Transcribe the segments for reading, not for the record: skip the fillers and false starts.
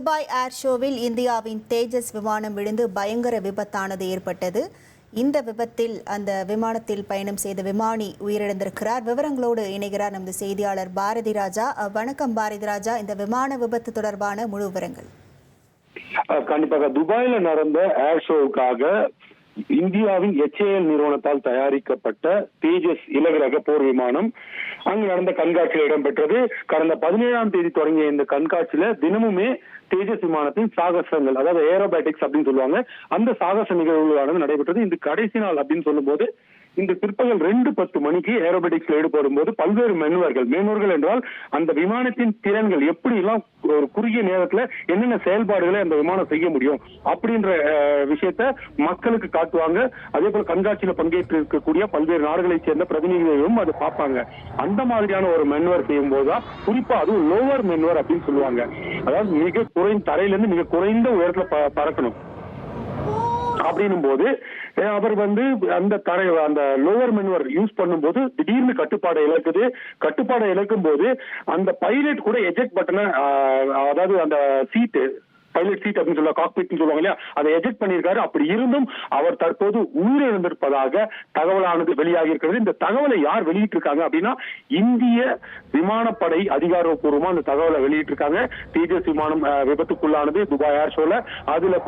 Dubai ஏர் ஷோவில் இந்தியாவின் தேஜஸ் விமானம் விழுந்து பயங்கர விபத்தானது ஏற்பட்டது. இந்த விபத்தில் அந்த விமானத்தில் பயணம் செய்த விமானி உயிரிழந்திருக்கிறார். விவரங்களோடு இணைகிறார் நமது செய்தியாளர் பாரதி ராஜா. வணக்கம் பாரதி ராஜா, இந்த விமான விபத்து தொடர்பான முழு விவரங்கள். கண்டிப்பாக துபாயில நடந்த ஏர் ஷோவுக்காக இந்தியாவின் HAL நிறுவனத்தால் தயாரிக்கப்பட்ட தேஜஸ் இலகுரக போர் விமானம் அங்கு நடந்த கண்காட்சியில் இடம்பெற்றது. கடந்த 17ஆம் தேதி தொடங்கிய இந்த கண்காட்சியில தினமுமே தேஜஸ் விமானத்தின் சாகசங்கள், அதாவது ஏரோபேட்டிக்ஸ் அப்படின்னு சொல்லுவாங்க, அந்த சாகச நிகழ்வுகளானது நடைபெற்றது. இந்த கடைசி நாள் அப்படின்னு சொல்லும் போது இந்த பிற்பகல் 2:10 மணிக்கு ஏரோபேட்டிக்ஸ்ல ஈடுபடும் போது பல்வேறு மென்வர்கள் என்றால் அந்த விமானத்தின் திறன்கள் எப்படி எல்லாம் ஒரு குறுகிய நேரத்துல என்னென்ன செயல்பாடுகளை அந்த விமானம் செய்ய முடியும் அப்படின்ற விஷயத்த மக்களுக்கு காட்டுவாங்க. அதே போல கண்காட்சியில பங்கேற்று இருக்கக்கூடிய பல்வேறு நாடுகளை சேர்ந்த பிரதிநிதிகளும் அதை பார்ப்பாங்க. அந்த மாதிரியான ஒரு மென்வர் செய்யும் போதுதான், குறிப்பா அதுவும் லோவர் மென்வர் அப்படின்னு சொல்லுவாங்க, அதாவது மிக குறைந்த தரையிலிருந்து மிக குறைந்த உயரத்துல பறக்கணும். அப்படின்னும் போது அவர் அந்த லோவர் மென்வர் யூஸ் பண்ணும்போது திடீர்னு கட்டுப்பாடை இழக்கும் போது அந்த பைலட் கூட எஜெக்ட் பட்டனை, அதாவது அந்த சீட்டு, பைலட் சீட் அப்படின்னு சொல்லுவாங்க, காக்பிட் சொல்லுவாங்க இல்லையா, அதை எஜெக்ட் பண்ணியிருக்காரு. அப்படி இருந்தும் அவர் தற்போது உயிரிழந்திருப்பதாக தகவலானது வெளியாகி இருக்கிறது. இந்த தகவலை யார் வெளியிட்டிருக்காங்க அப்படின்னா, இந்திய விமானப்படை அதிகாரப்பூர்வமா அந்த தகவலை வெளியிட்டிருக்காங்க. தேஜஸ் விமானம் விபத்துக்குள்ளானது துபாய் ஏர் ஷோல, அதுல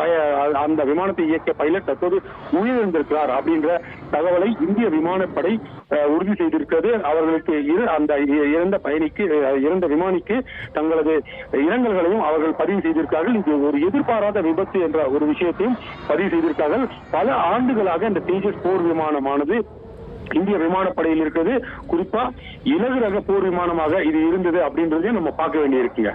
அந்த விமானத்தை இயக்கிய பைலட் தற்போது உயிரிழந்திருக்கிறார் அப்படின்ற தகவலை இந்திய விமானப்படை உறுதி செய்திருக்கிறது. அவர்களுக்கு அந்த இறந்த விமானிக்கு தங்களது இரங்கல்களையும் அவர்கள் பதிவு செய்திருக்கிறார்கள். இது ஒரு எதிர்பாராத விபத்து என்ற ஒரு விஷயத்தையும் பதிவு செய்திருக்கார்கள். பல ஆண்டுகளாக இந்த தேஜஸ் போர் விமானமானது இந்திய விமானப்படையில் இருக்கிறது. குறிப்பா இலகுரக போர் விமானமாக இது இருந்தது அப்படின்றதையும் நம்ம பார்க்க வேண்டியிருக்குங்க.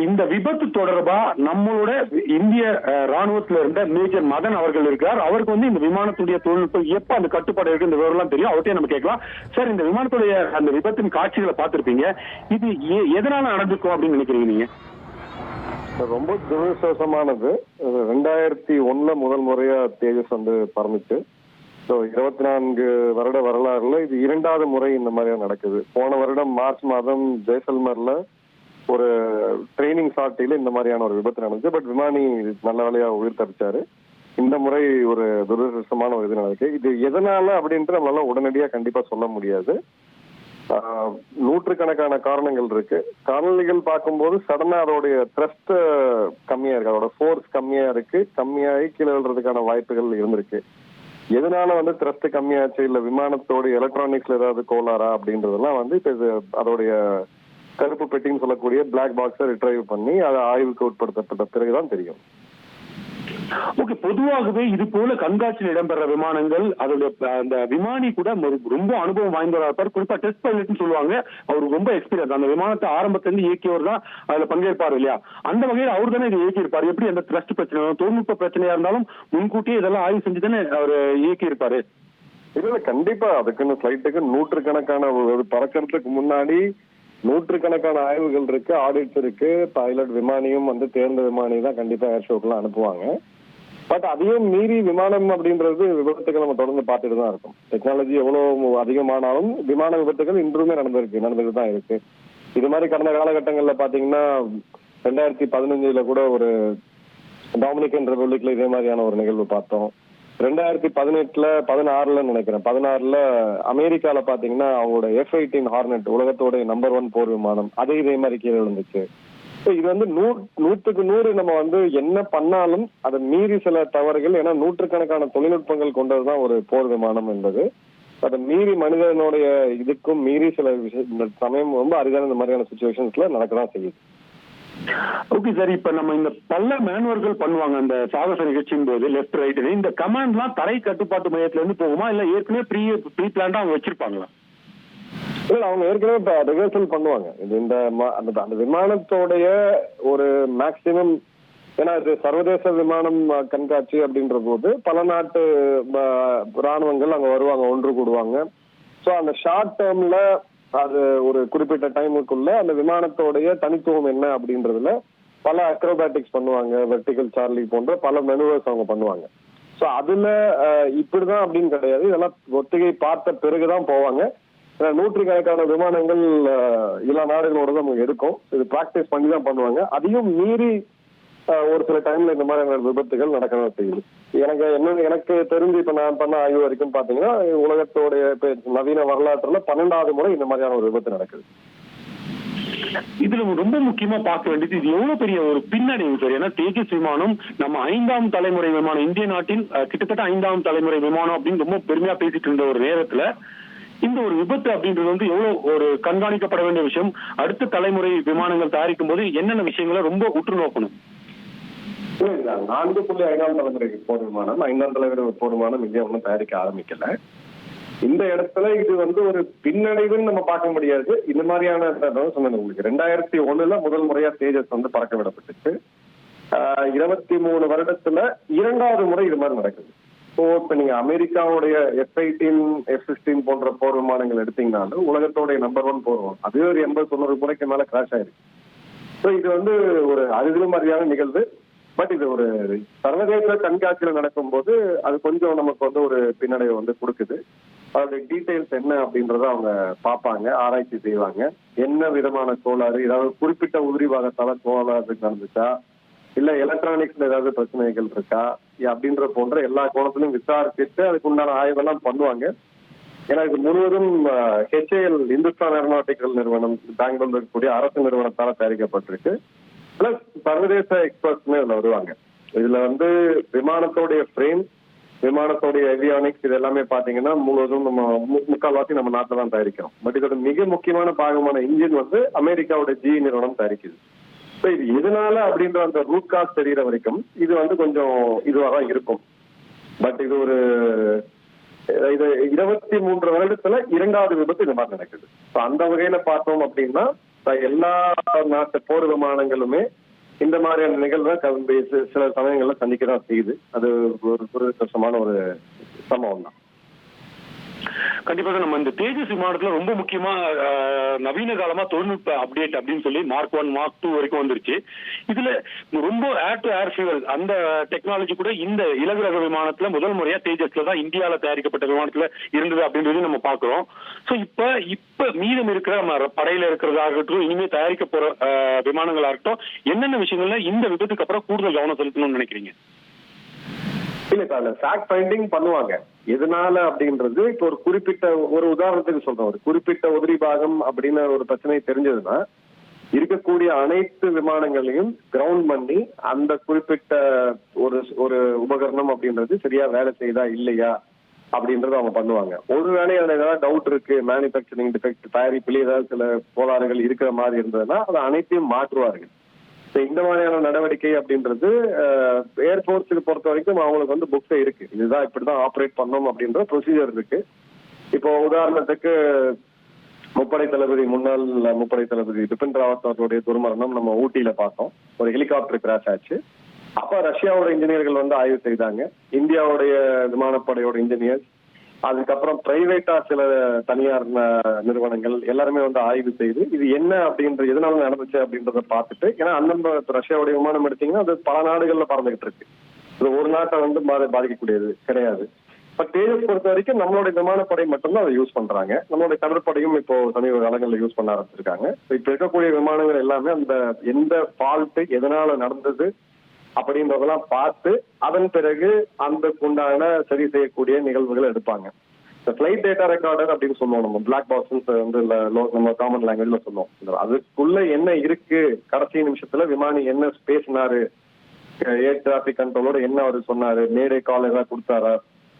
இந்த விபத்து தொடர்பா நம்மளோட இந்திய ராணுவத்தில் இருந்த மேஜர் மதன் அவர்கள் இருக்கார். அவருக்கு இந்த விமானத்துடைய தொழில்நுட்பம் எப்ப அந்த கட்டுப்பாடு இருக்கு இந்த விவரம் தெரியும். அவர்கிட்ட நம்ம கேட்கலாம். சார், இந்த விமானத்துடைய அந்த விபத்தின் காட்சிகளை பார்த்திருப்பீங்க, இது எதனால நடந்திருக்கும் அப்படின்னு நினைக்கிறீங்க நீங்க? ரொம்ப துரதிருஷ்டவசமானது. 2001 முதல் முறையா தேஜஸ் பறந்துச்சு. 24 வருட வரலாறுல இது 2வது முறை இந்த மாதிரியா நடக்குது. போன வருடம் மார்ச் மாதம் ஜெய்சல்மர்ல ஒரு ட்ரைனிங் சாட்டில இந்த மாதிரியான ஒரு விபத்து நடந்துச்சு. பட் விமானி நல்ல வேலையா உயிர் தப்பிச்சாரு. இந்த முறை ஒரு துரதிருஷ்டமான ஒரு இது நடக்கு. இது எதனால அப்படின்ட்டு நம்மளால உடனடியா கண்டிப்பா சொல்ல முடியாது. நூற்றுக்கணக்கான காரணங்கள் இருக்கு. காரணிகள் பார்க்கும்போது சடனா அதோடைய த்ரஸ்ட் கம்மியா இருக்கு, அதோட ஃபோர்ஸ் கம்மியா இருக்கு, கம்மியாகி கீழே விழுறதுக்கான வாய்ப்புகள் இருந்திருக்கு. எதனால த்ரஸ்ட் கம்மியாச்சு, இல்ல விமானத்தோட எலக்ட்ரானிக்ஸ்ல ஏதாவது கோளாரா அப்படின்றதெல்லாம் இப்ப அதோடைய கருப்பு பெட்டின்னு சொல்லக்கூடிய பிளாக் பாக்ஸை ரிட்ரைவ் பண்ணி அதை ஆய்வுக்கு உட்படுத்தப்பட்ட பிறகுதான் தெரியும். ஓகே, பொதுவாகவே இது போல கண்காட்சியில் இடம்பெற விமானங்கள் அதோட அந்த விமானி கூட ரொம்ப அனுபவம் வாய்ந்தவராக இருப்பார். குறிப்பா டெஸ்ட் பைலட்னு சொல்லுவாங்க, அவர் ரொம்ப எக்ஸ்பீரியன்ஸ், அந்த விமானத்தை ஆரம்பத்திலிருந்து இயக்கியவர் தான் அதுல பங்கேற்பார் இல்லையா. அந்த வகையில் அவர் தானே இதை இயக்கியிருப்பார். எப்படி அந்த த்ரஸ்ட் பிரச்சனை, தொழில்நுட்ப பிரச்சனையா இருந்தாலும் முன்கூட்டியே இதெல்லாம் ஆய்வு செஞ்சு தானே அவர் இயக்கியிருப்பாரு. இல்ல, கண்டிப்பா அதுக்குன்னு ஃபிளைட்டுக்கு நூற்றுக்கணக்கான பறக்கிறதுக்கு முன்னாடி நூற்றுக்கணக்கான ஆய்வுகள் இருக்கு, ஆடிட்ஸ் இருக்கு. பைலட் விமானியும் தேர்ந்த விமானி தான் கண்டிப்பா ஏர் ஷோக்கெல்லாம் அனுப்புவாங்க. பட் அதையும் மீறி விமானம் அப்படின்றது விபத்துகள் நம்ம தொடர்ந்து பார்த்துட்டு தான் இருக்கும். டெக்னாலஜி எவ்வளவு அதிகமானாலும் விமான விபத்துகள் இன்றுமே நடந்துட்டு தான் இருக்கு. இது மாதிரி கடந்த காலகட்டங்கள்ல பாத்தீங்கன்னா 2015 கூட ஒரு டொமினிக்கன் ரிபப்ளிக்ல இதே மாதிரியான ஒரு நிகழ்வு பார்த்தோம். 2016 நினைக்கிறேன், 16 அமெரிக்கால பாத்தீங்கன்னா அவங்களோட F-18 ஹார்னெட், உலகத்தோட நம்பர் 1 போர் விமானம், அதே இதே மாதிரி கீழே விழுந்துச்சு. இது 100க்கு 100 நம்ம என்ன பண்ணாலும் அதை மீறி சில தவறுகள், ஏன்னா நூற்றுக்கணக்கான தொழில்நுட்பங்கள் கொண்டதுதான் ஒரு போர் விமானம் என்பது. அதை மீறி மனிதனுடைய இதுக்கும் மீறி சில சமயம் ரொம்ப அரிதான இந்த மாதிரியான சிச்சுவேஷன்ஸ்ல நடக்கதான் செய்யுது. ஓகே சார், இப்ப நம்ம இந்த பல மேனுவர்கள் பண்ணுவாங்க அந்த சாகச நிகழ்ச்சியின் போது, லெஃப்ட் ரைட், இந்த கமாண்ட்லாம் தரை கட்டுப்பாட்டு மையத்துல இருந்து போகுமா இல்ல ஏற்கனவே ப்ரீ பிளான்டா அவங்க வச்சிருப்பாங்களா? இல்ல, அவங்க ஏற்கனவே ரிஹர்சல் பண்ணுவாங்க. இது இந்த அந்த விமானத்தோடைய ஒரு மேக்சிமம், ஏன்னா இது சர்வதேச விமானம் கண்காட்சி அப்படின்ற போது பல நாட்டு ராணுவங்கள் அங்க வருவாங்க, ஒன்று கூடுவாங்க. ஸோ அந்த ஷார்ட் டேர்ம்ல அது ஒரு குறிப்பிட்ட டைமுக்குள்ள அந்த விமானத்தோடைய தனித்துவம் என்ன அப்படின்றதுல பல அக்ரோபேட்டிக்ஸ் பண்ணுவாங்க. வெர்டிகல் சார்லி போன்ற பல மெனுவர்ஸ் அவங்க பண்ணுவாங்க. ஸோ அதுல இப்படிதான் அப்படின்னு கிடையாது, இதெல்லாம் ஒத்திகை பார்த்த பிறகுதான் போவாங்க. நூற்றுக்கணக்கான விமானங்கள் எல்லா நாடுகளோட தான் நமக்கு எடுக்கும். இது பிராக்டிஸ் பண்ணி தான் பண்ணுவாங்க. அதையும் மீறி ஒரு சில டைம்ல இந்த மாதிரியான விபத்துகள் நடக்கதான் செய்யுது. எனக்கு தெரிஞ்சு இப்ப நான் பண்ண ஆய்வு வரைக்கும் பாத்தீங்கன்னா உலகத்தோடைய நவீன வரலாற்றுல 12வது முறை இந்த மாதிரியான ஒரு விபத்து நடக்குது. இதுல ரொம்ப முக்கியமா பார்க்க வேண்டியது இது எவ்வளவு பெரிய ஒரு பின்னடைவு சார். ஏன்னா தேஜஸ் விமானம் நம்ம 5ஆம் தலைமுறை விமானம், இந்திய நாட்டின் கிட்டத்தட்ட 5ஆம் தலைமுறை விமானம் அப்படின்னு ரொம்ப பெருமையா பேசிட்டு இருந்த ஒரு நேரத்துல இந்த ஒரு விபத்து அப்படின்றது வந்து எவ்வளவு ஒரு கண்காணிக்கப்பட வேண்டிய விஷயம். அடுத்த தலைமுறை விமானங்கள் தயாரிக்கும் போது என்னென்ன விஷயங்களை ரொம்ப உற்று நோக்கணும்? 4.5ஆம் தலைமுறை போர் விமானம், 5ஆம் தலைமுறை போர் விமானம் இந்தியா ஒன்றும் தயாரிக்க ஆரம்பிக்கல. இந்த இடத்துல இது வந்து ஒரு பின்னடைவுன்னு நம்ம பார்க்க முடியாது. இந்த மாதிரியான சொன்னது உங்களுக்கு 2001 முதல் முறையா தேஜஸ் வந்து பறக்க விடப்பட்டுச்சு. 23 வருடத்துல 2வது முறை இது மாதிரி நடக்குது. ஸோ இப்ப நீங்க அமெரிக்காவுடைய F-18, F-16 போன்ற போர் விமானங்கள் எடுத்தீங்கன்னாலும் உலகத்தோடைய நம்பர் 1 போர் விமானம் அது ஒரு 80-90 முறைக்கு மேல கிராஷ் ஆயிருக்கு. ஸோ இது வந்து ஒரு அருகிலும் அறியாத நிகழ்வு. பட் இது ஒரு சர்வதேச கண்காட்சியில நடக்கும் போது அது கொஞ்சம் நமக்கு வந்து ஒரு பின்னடைவை வந்து கொடுக்குது. அதோடைய டீடைல்ஸ் என்ன அப்படின்றத அவங்க பார்ப்பாங்க, ஆராய்ச்சி செய்வாங்க. என்ன விதமான கோளாறு, ஏதாவது குறிப்பிட்ட உதிரி பாகத்தால கோளாறு நடந்துச்சா, இல்ல எலக்ட்ரானிக்ஸ்ல ஏதாவது பிரச்சனைகள் இருக்கா அப்படின்ற போன்ற எல்லா கோணத்திலும் விசாரிச்சுட்டு அதுக்கு உண்டான ஆய்வெல்லாம் பண்ணுவாங்க. ஏன்னா இது முழுவதும் HAL, இந்துஸ்தான் ஏரோநாட்டிக்கல் நிறுவனம், பெங்களூர்ல இருக்கக்கூடிய அரசு நிறுவனத்தால தயாரிக்கப்பட்டிருக்கு. பிளஸ் சர்வதேச எக்ஸ்பர்ட்ஸ்மே இதுல வருவாங்க. இதுல வந்து விமானத்தோடைய ஃப்ரேம், விமானத்தோடைய ஏவியானிக்ஸ் இது எல்லாமே பாத்தீங்கன்னா முழுவதும் நம்ம முக்கால்வாசி நம்ம நாட்டில் தான் தயாரிக்கிறோம். பட் இதோட மிக முக்கியமான பாகமான இன்ஜின் வந்து அமெரிக்காவோட GE நிறுவனம் தயாரிக்குது. ஸோ இது எதனால அப்படின்ற அந்த ரூட் காஸ் தெரியற வரைக்கும் இது வந்து கொஞ்சம் இதுவாக தான் இருக்கும். பட் இது ஒரு 23 வருடத்துல 2வது விபத்து இந்த மாதிரி நடக்குது. ஸோ அந்த வகையில பார்த்தோம் அப்படின்னா எல்லா நாட்டு போர் விமானங்களுமே இந்த மாதிரியான நிகழ்வை சில சமயங்கள்ல சந்திக்கதான் செய்யுது. அது ஒரு துரதிருஷ்டமான ஒரு சம்பவம் தான். கண்டிப்பாக நம்ம இந்த தேஜஸ் விமானத்துல ரொம்ப முக்கியமா நவீன காலமா தொழில்நுட்ப அப்டேட் அப்படின்னு சொல்லி Mark 1, Mark 2 வரைக்கும் வந்துருச்சு. இதுல ரொம்ப ஏர் டு ஏர் ஃபியூவல் அந்த டெக்னாலஜி கூட இந்த இலகுரக விமானத்துல முதல் முறையா தேஜஸ்ல தான் இந்தியாவில தயாரிக்கப்பட்ட விமானத்துல இருந்தது அப்படின்றது நம்ம பாக்குறோம். ஸோ இப்ப மீதம் இருக்கிற நம்ம படையில இருக்கிறதாகட்டும், இனிமே தயாரிக்க போற விமானங்களா இருக்கட்டும், என்னென்ன விஷயங்கள்ல இந்த விபத்துக்கு அப்புறம் கூடுதல் கவனம் செலுத்தணும்னு நினைக்கிறீங்க? இல்ல சார், ஃபேக்ட் ஃபைண்டிங் பண்ணுவாங்க. எதனால அப்படின்றது இப்போ ஒரு குறிப்பிட்ட ஒரு உதாரணத்துக்கு சொல்றோம். ஒரு குறிப்பிட்ட உதிரி பாகம் அப்படின்னு ஒரு பிரச்சனை தெரிஞ்சதுன்னா இருக்கக்கூடிய அனைத்து விமானங்களையும் கிரவுண்ட் பண்ணி அந்த குறிப்பிட்ட ஒரு உபகரணம் அப்படின்றது சரியா வேலை செய்தா இல்லையா அப்படின்றத அவங்க பண்ணுவாங்க. ஒருவேளை அதுல ஏதாவது டவுட் இருக்கு, மேனுபேக்சரிங் டிஃபெக்ட், தயாரிப்பிலே ஏதாவது சில கோளாறுகள் இருக்கிற மாதிரி இருந்ததுன்னா அதை அனைத்தையும் மாற்றுவார்கள். இந்த மாதிரியான நடவடிக்கை அப்படின்றது ஏர்போர்ட்ஸுக்கு பொறுத்த வரைக்கும் அவங்களுக்கு வந்து புக்ஸே இருக்கு. இதுதான் இப்படிதான் ஆப்ரேட் பண்ணணும் அப்படின்ற ப்ரொசீஜர் இருக்கு. இப்போ உதாரணத்துக்கு முன்னாள் முப்படை தளபதி பிபின் ராவத் அவர்களுடைய துர்மரணம் நம்ம ஊட்டியில பார்த்தோம். ஒரு ஹெலிகாப்டர் கிராஷ் ஆச்சு. அப்ப ரஷ்யாவோட இன்ஜினியர்கள் வந்து ஆய்வு செய்தாங்க, இந்தியாவுடைய விமானப்படையோட இன்ஜினியர்ஸ், அதுக்கப்புறம் பிரைவேட்டா சில தனியார் நிறுவனங்கள் எல்லாருமே வந்து ஆய்வு செய்து இது என்ன அப்படின்ற எதனால நடந்துச்சு அப்படின்றத பார்த்துட்டு, ஏன்னா அந்தந்த ரஷ்யாவுடைய விமானம் எடுத்தீங்கன்னா அது பல நாடுகள்ல பறந்துகிட்டு இருக்கு. இது ஒரு நாட்டை வந்து பாதிக்கக்கூடியது கிடையாது. பட் தேஜஸ் பொறுத்த வரைக்கும் நம்மளுடைய விமானப்படை மட்டும்தான் அதை யூஸ் பண்றாங்க. நம்மளுடைய கடற்படையும் இப்போ சமீப காலங்களில் யூஸ் பண்ண ஆரம்பிச்சிருக்காங்க. இப்ப இருக்கக்கூடிய விமானங்கள் எல்லாமே அந்த எந்த ஃபால்ட் எதனால நடந்தது அப்படின்றதெல்லாம் பார்த்து அதன் பிறகு அந்த உண்டான சரி செய்யக்கூடிய நிகழ்வுகளை எடுப்பாங்க. இந்த ஃபிளைட் டேட்டா ரெக்கார்டர் அப்படின்னு சொல்லுவோம், நம்ம பிளாக் பாக்ஸ் வந்து நம்ம காமன் லாங்குவேஜ்ல சொல்லுவோம். அதுக்குள்ள என்ன இருக்கு, கடைசி நிமிஷத்துல விமானி என்ன பேசினாரு, ஏர் டிராபிக் கண்ட்ரோலோட என்ன அவர் சொன்னாரு, மேடே கால் ஏதாவது கொடுத்தாரா,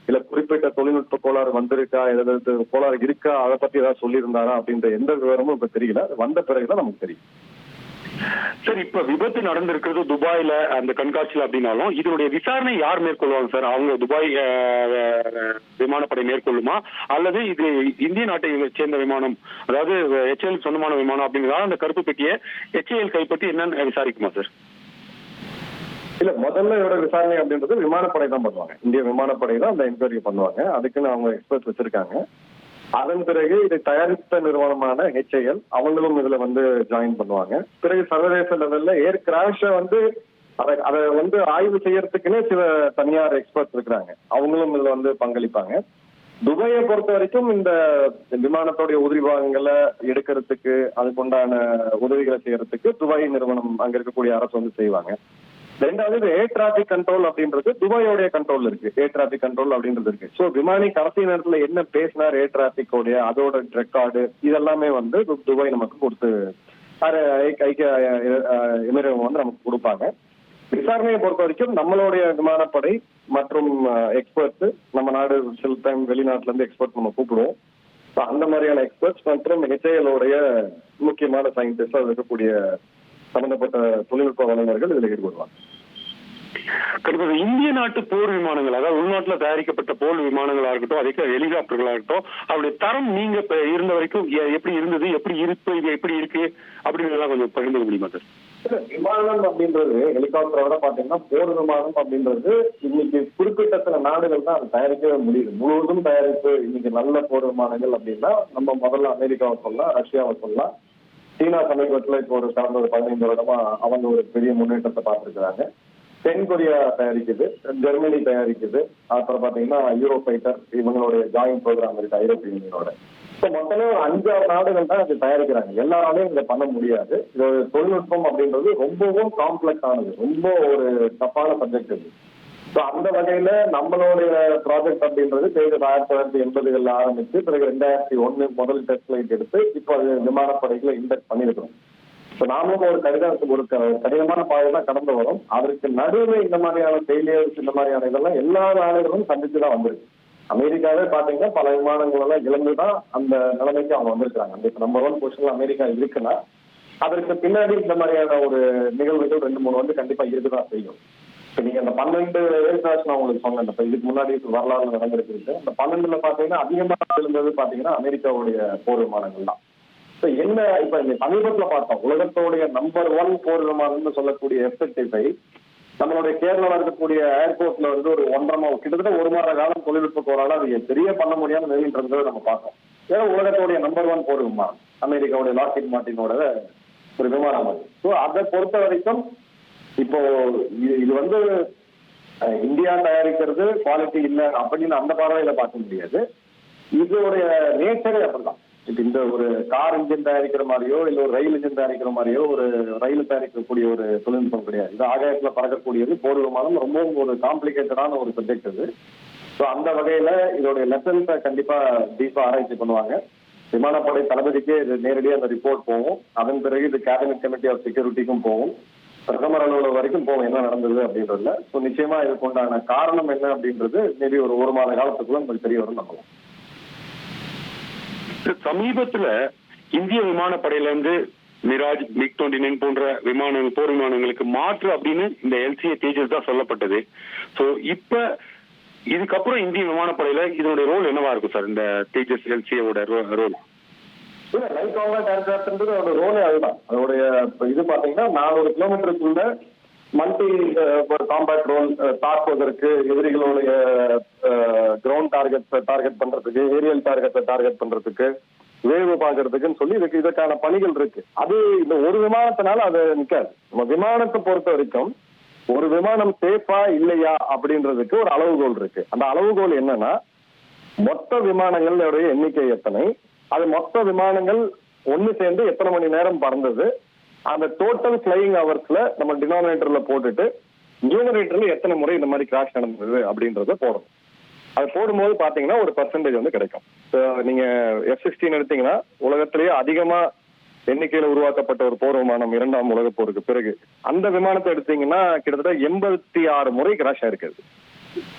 இல்ல குறிப்பிட்ட தொழில்நுட்ப கோளாறு வந்திருக்கா, ஏதாவது கோளாறு இருக்கா, அதை பத்தி ஏதாவது சொல்லியிருந்தாரா அப்படின்ற எந்த விவரமும் இப்ப தெரியல. வந்த பிறகுதான் நமக்கு தெரியும். சார், இப்ப விபத்து நடந்திருக்கிறது துபாயில அந்த கண்காட்சியில அப்படின்னாலும் இதனுடைய விசாரணை யார் மேற்கொள்வாங்க சார்? அவங்க துபாய் விமானப்படை மேற்கொள்ளுமா, அல்லது இது இந்திய நாட்டை சேர்ந்த விமானம், அதாவது HAL சொந்தமான விமானம் அப்படிங்கிறதால அந்த கருப்பு பெட்டியை HAL கைப்பற்றி என்னன்னு விசாரிக்குமா சார்? இல்ல, முதல்ல இதோட விசாரணை அப்படின்றது விமானப்படை தான் பண்ணுவாங்க. இந்திய விமானப்படை தான் அந்த என்கொயரி பண்ணுவாங்க. அதுக்குன்னு அவங்க எக்ஸ்பர்ட்ஸ் வச்சிருக்காங்க. அதன் பிறகு இதை தயாரித்த நிறுவனமான HAL அவங்களும் இதுல ஜாயின் பண்ணுவாங்க. பிறகு சர்வதேச லெவல்ல ஏர் கிராஷ அதை ஆய்வு செய்யறதுக்குன்னே சில தனியார் எக்ஸ்பர்ட்ஸ் இருக்கிறாங்க. அவங்களும் இதுல பங்களிப்பாங்க. துபாயை பொறுத்த வரைக்கும் இந்த விமானத்தோடைய உதிரி பாகங்களை எடுக்கிறதுக்கு அதுக்குண்டான உதவிகளை செய்யறதுக்கு துபாய் நிறுவனம் அங்க இருக்கக்கூடிய அரசு செய்வாங்க. ரெண்டாவது ஏர் டிராபிக் கண்ட்ரோல் அப்படின்றது துபாயோடைய கண்ட்ரோல் இருக்கு. ஏர் டிராபிக் கண்ட்ரோல் அப்படின்றது இருக்கு. சோ விமானி கடைசி நேரத்துல என்ன பேசினார் ஏர் டிராபிக்கோடைய அதோட ரெக்கார்டு இதெல்லாமே துபாய் நமக்கு கொடுத்து ஐக்கிய எமிரேட்ஸ் நமக்கு கொடுப்பாங்க. விசாரணையை பொறுத்த வரைக்கும் நம்மளுடைய விமானப்படை மற்றும் எக்ஸ்பர்ட்ஸ், நம்ம நாடு சில டைம் வெளிநாட்டுல இருந்து எக்ஸ்பர்ட் நம்ம கூப்பிடுவோம். அந்த மாதிரியான எக்ஸ்பர்ட்ஸ் மற்றும் HAL முக்கியமான சயின்டிஸ்ட் இருக்கக்கூடிய சம்பந்தப்பட்ட தொழில்நுட்ப வல்லுநர்கள் இதுல ஈடுபடுவாங்க. கண்டிப்பாக இந்திய நாட்டு போர் விமானங்கள், அதாவது உள்நாட்டுல தயாரிக்கப்பட்ட போர் விமானங்களா இருக்கட்டும், அதே ஹெலிகாப்டர்களா இருக்கட்டும், அவருடைய தரம் நீங்க இருந்த வரைக்கும் எப்படி இருந்தது, எப்படி இருக்கு அப்படின்றதெல்லாம் கொஞ்சம் பகிர்ந்து முடியுமா சார்? விமானம் அப்படின்றது ஹெலிகாப்டரோட பாத்தீங்கன்னா போர் விமானம் அப்படின்றது இன்னைக்கு குறிப்பிட்ட சில நாடுகள் தான் அதை தயாரிக்கவே முடியுது. முழுவதும் தயாரிப்பு இன்னைக்கு நல்ல போர் விமானங்கள் அப்படின்னா நம்ம முதல்ல அமெரிக்காவை சொல்லலாம், ரஷ்யாவை சொல்லலாம். சீனா சமீபத்துல இப்போ கடந்த 15 வருடமா அவங்க ஒரு பெரிய முன்னேற்றத்தை பார்த்திருக்கிறாங்க. தென்கொரியா தயாரிக்குது, ஜெர்மனி தயாரிக்குது, அப்புறம் பாத்தீங்கன்னா யூரோ ஃபைட்டர் இவங்களுடைய ஜாயிண்ட் ப்ரோக்ராம் இருக்கு ஐரோப்பிய யூனியனோட. இப்போ மொத்தமே ஒரு 5-6 நாடுகள் தான் இது தயாரிக்கிறாங்க. எல்லாராலையும் இதை பண்ண முடியாது. இதோட தொழில்நுட்பம் அப்படின்றது ரொம்பவும் காம்ப்ளெக்ஸ் ஆனது, ரொம்ப ஒரு டஃப்பான சப்ஜெக்ட் இது. ஸோ அந்த வகையில நம்மளுடைய ப்ராஜெக்ட் அப்படின்றது 1980களில் ஆரம்பிச்சு பிறகு 2001 முதல் டெஸ்ட் ஃபிளைட் எடுத்து இப்போ அது விமானப்படைகளை இன்டெக்ட் பண்ணிருக்கிறோம். இப்போ நாமும் ஒரு கடினமான பாதை தான் கடந்து வரும். அதற்கு நடுவில் இந்த மாதிரியான ஃபெயிலியர்ஸ் இந்த மாதிரியான இதெல்லாம் எல்லா நாடுகளும் சந்திச்சுதான் வந்திருக்கு. அமெரிக்காவே பாத்தீங்கன்னா பல விமானங்கள் எல்லாம் இழந்துதான் அந்த நிலைமைக்கு அவங்க வந்திருக்காங்க. இப்போ நம்பர் 1 பொசிஷன்ல அமெரிக்கா இருக்குன்னா அதற்கு பின்னாடி இந்த மாதிரியான ஒரு நிகழ்வுகள் 2-3 கண்டிப்பா இருக்குதான் செய்யும். இப்போ நீங்க அந்த 12 ஏர்கிராஃப்ட் நான் உங்களுக்கு சொன்னேன், இப்போ இதுக்கு முன்னாடி வரலாறு நடந்திருக்கு. அந்த 12ல பாத்தீங்கன்னா அதிகமாக இருந்தது பாத்தீங்கன்னா அமெரிக்காவுடைய போர் விமானங்கள் தான். இப்போ என்ன இப்ப இந்த சமீபத்துல பார்த்தோம், உலகத்தோடைய நம்பர் 1 போர் விமானம்னு சொல்லக்கூடிய F-35 நம்மளுடைய கேரளாவில் இருக்கக்கூடிய ஏர்போர்ட்ல ஒரு 1.5 கிட்டத்தட்ட 1 மாத காலம் தொழில்நுட்ப போரால அது பெரிய பண்ண முடியாம நிலைன்றதை நம்ம பார்த்தோம். ஏன்னா உலகத்தோடைய நம்பர் 1 போர் விமானம் அமெரிக்காவுடைய லாக்ஹீட் மார்ட்டினோட ஒரு விமானம் அது. ஸோ அதை பொறுத்த வரைக்கும் இப்போ இது இந்தியா தயாரிக்கிறது குவாலிட்டி இல்லை அப்படின்னு அந்த பார்வையில பார்க்க முடியாது. இதோடைய நேச்சரே அப்படிதான். இப்ப இந்த ஒரு கார் இன்ஜின் தயாரிக்கிற மாதிரியோ இல்ல ஒரு ரயில் இன்ஜின் தயாரிக்கிற மாதிரியோ ஒரு ரயில் தயாரிக்கக்கூடிய ஒரு தொழில்நுட்பம் கிடையாது. இது ஆகாயத்துல பறக்கக்கூடியது போர் விமானம், ரொம்பவும் ஒரு காம்ப்ளிகேட்டடான ஒரு சப்ஜெக்ட் இது. ஸோ அந்த வகையில இதோடைய லெசன்ஸை கண்டிப்பா டீப்பா ஆராய்ச்சி பண்ணுவாங்க. விமானப்படை தளபதிக்கு இது நேரடியாக அந்த ரிப்போர்ட் போகும். அதன் பிறகு இது கேபினட் கமிட்டி ஆஃப் செக்யூரிட்டிக்கும் போகும், பிரதமர் அலுவலகம் வரைக்கும் போகும் என்ன நடந்தது அப்படின்றதுல. ஸோ நிச்சயமா இதுக்கு உண்டான காரணம் என்ன அப்படின்றது மேபி ஒரு 1 மாத காலத்துக்குள்ள உங்களுக்கு தெரிய வரும் நம்பலாம். சமீபத்துல இந்திய விமானப்படையில இருந்து மிராஜ், MiG-29 போன்ற போர் விமானங்களுக்கு மாற்று அப்படின்னு இந்த LCA தேஜஸ் தான் சொல்லப்பட்டது. ஸோ இப்ப இதுக்கப்புறம் இந்திய விமானப்படையில இதனுடைய ரோல் என்னவா இருக்கும் சார்? இந்த தேஜஸ் LCA-வோட ரோல் லைட் காம்பேக்ட் ஏர்கிராஃப்ட்ன்றது அதோட ரோலே அதுதான். அதோடைய இது பாத்தீங்கன்னா 400 கிலோமீட்டருக்குள்ள மல்டி காம்பேக்ட் ரோல் தாக்குவதற்கு, எதிரிகளுடைய கிரவுண்ட் டார்கெட் பண்றதுக்கு, ஏரியல் டார்கெட்டை டார்கெட் பண்றதுக்கு, வேவு பாக்குறதுக்குன்னு சொல்லி இதற்கான பணிகள் இருக்கு. அது இந்த ஒரு விமானத்தினால அது நிக்காது. நம்ம விமானத்தை பொறுத்த வரைக்கும் ஒரு விமானம் சேஃபா இல்லையா அப்படின்றதுக்கு ஒரு அளவுகோல் இருக்கு. அந்த அளவுகோல் என்னன்னா மொத்த விமானங்களுடைய எண்ணிக்கை எத்தனை, அது மொத்த விமானங்கள் ஒன்னு சேர்ந்து எத்தனை மணி நேரம் பறந்தது, அந்த டோட்டல் பிளையிங் ஹவர்ஸ்ல நம்ம டினாமினேட்டர்ல போட்டுட்டு நியூமரேட்டர்ல எத்தனை முறை இந்த மாதிரி கிராஷ் நடந்தது அப்படின்றத போடணும். அது போடும்போது பாத்தீங்கன்னா ஒரு பெர்சன்டேஜ் கிடைக்கும். நீங்க F-16 எடுத்தீங்கன்னா உலகத்திலேயே அதிகமா எண்ணிக்கையில உருவாக்கப்பட்ட ஒரு போர் விமானம் 2ஆம் உலக போருக்கு பிறகு. அந்த விமானத்தை எடுத்தீங்கன்னா கிட்டத்தட்ட 86 முறை கிராஷ் ஆயிருக்குது.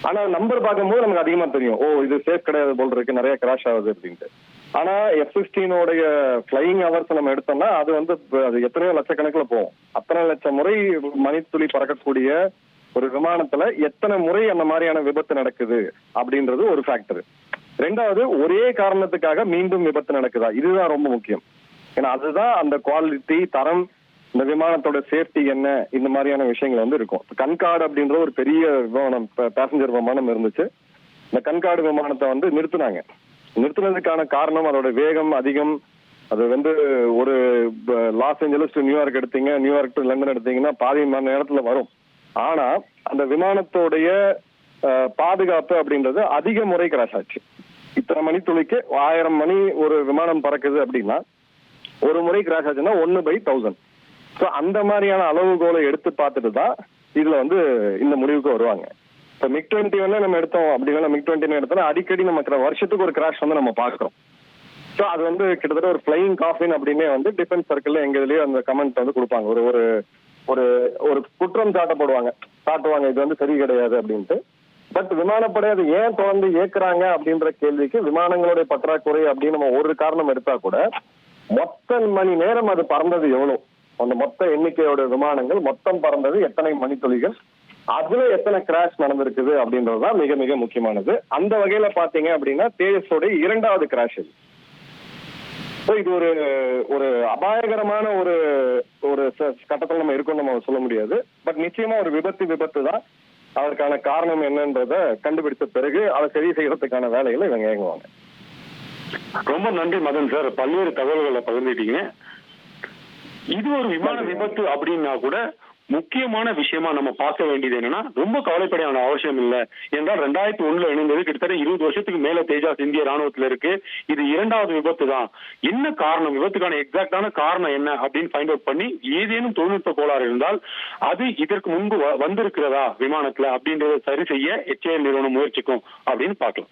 ஆனா நம்பர் பார்க்கும்போது நமக்கு அதிகமா தெரியும், ஓ இது சேஃப் கிடையாது போல் இருக்கு, நிறைய கிராஷ் ஆகுது அப்படின்ட்டு. ஆனா F-16 பிளையிங் ஹவர்ஸ் நம்ம எடுத்தோம்னா அது வந்து அது எத்தனையோ லட்சக்கணக்கில் போகும். அத்தனை லட்சம் முறை மணித்துளி பறக்கக்கூடிய ஒரு விமானத்துல எத்தனை முறை அந்த மாதிரியான விபத்து நடக்குது அப்படின்றது ஒரு ஃபேக்டர். ரெண்டாவது, ஒரே காரணத்துக்காக மீண்டும் விபத்து நடக்குதா, இதுதான் ரொம்ப முக்கியம். ஏன்னா அதுதான் அந்த குவாலிட்டி, தரம், இந்த விமானத்தோட சேஃப்டி என்ன, இந்த மாதிரியான விஷயங்கள் வந்து இருக்கும். கன்கார்டு அப்படின்ற ஒரு பெரிய விமானம், பேசஞ்சர் விமானம் இருந்துச்சு. இந்த கன்கார்டு விமானத்தை வந்து நிறுத்தினதுக்கான காரணம் அதோட வேகம் அதிகம். அது வந்து ஒரு லாஸ் ஏஞ்சலஸ் டு நியூயார்க் எடுத்தீங்க, நியூயார்க் டு லண்டன் எடுத்தீங்கன்னா பாதி மணி நேரத்துல வரும். ஆனா அந்த விமானத்தோடைய பாதுகாப்பு அப்படின்றது அதிக முறை கிராஷ் ஆச்சு. இத்தனை மணித்துளிக்கு 1000 மணி ஒரு விமானம் பறக்குது அப்படின்னா ஒரு முறை கிராஷ் ஆச்சுன்னா 1/1000. ஸோ அந்த மாதிரியான அளவுகோலை எடுத்து பார்த்துட்டு தான் இதுல வந்து இந்த முடிவுக்கு வருவாங்க. இப்போ MiG-21 நம்ம எடுத்தோம் அப்படின்னா, MiG-21 எடுத்தோம்னா அடிக்கடி நம்ம வருஷத்துக்கு ஒரு கிராஷ் வந்து நம்ம பார்க்குறோம். ஸோ அது வந்து கிட்டத்தட்ட ஒரு ஃபிளையிங் காஃபின் அப்படின்னே வந்து டிஃபென்ஸ் சர்க்கிள்ல எங்க இதுலயே அந்த கமெண்ட் வந்து கொடுப்பாங்க. ஒரு ஒரு ஒரு குற்றம் சாட்டுவாங்க இது வந்து சரி கிடையாது அப்படின்ட்டு. பட் விமானப்படை அது ஏன் தொடர்ந்து இயக்குறாங்க அப்படின்ற கேள்விக்கு விமானங்களுடைய பற்றாக்குறை அப்படின்னு நம்ம ஒரு காரணம் எடுத்தா கூட, மொத்த மணி நேரம் அது பறந்தது எவ்வளவு, அந்த மொத்த எண்ணிக்கையோட விமானங்கள் மொத்தம் பறந்தது எத்தனை மணித்துளிகள், அதுல எத்தனை கிராஷ் நடந்திருக்குது அப்படின்றதுதான் மிக மிக முக்கியமானது. அந்த வகையில பாத்தீங்க அப்படின்னா தேஜஸோட 2வது கிராஷ் இது. இது ஒரு ஒரு அபாயகரமான ஒரு ஒரு கட்டத்தில் நம்ம இருக்கோம் நம்ம சொல்ல முடியாது. பட் நிச்சயமா ஒரு விபத்து தான். அதற்கான காரணம் என்னன்றத கண்டுபிடித்த பிறகு அதை சரி செய்யறதுக்கான வேலைகளை இவங்க இயங்குவாங்க. ரொம்ப நன்றி மதன் சார், பல்வேறு தகவல்களை பகிர்ந்துட்டீங்க. இது ஒரு விமான விபத்து அப்படின்னா கூட முக்கியமான விஷயமா நம்ம பார்க்க வேண்டியது என்னன்னா, ரொம்ப கவலைப்பட அவசியம் இல்லை. என்றால் 2001 இணைந்தது கிட்டத்தட்ட 20 வருஷத்துக்கு மேல தேஜாஸ் இந்திய ராணுவத்தில் இருக்கு. இது 2வது விபத்து தான். என்ன காரணம், விபத்துக்கான எக்ஸாக்டான காரணம் என்ன அப்படின்னு ஃபைண்ட் அவுட் பண்ணி ஏதேனும் தொழில்நுட்ப கோளாறு இருந்தால் அது இதற்கு முன்பு வந்திருக்கிறதா விமானத்துல அப்படின்றத சரி செய்ய HAL நிறுவனம் முயற்சிக்கும் அப்படின்னு பார்க்கலாம்.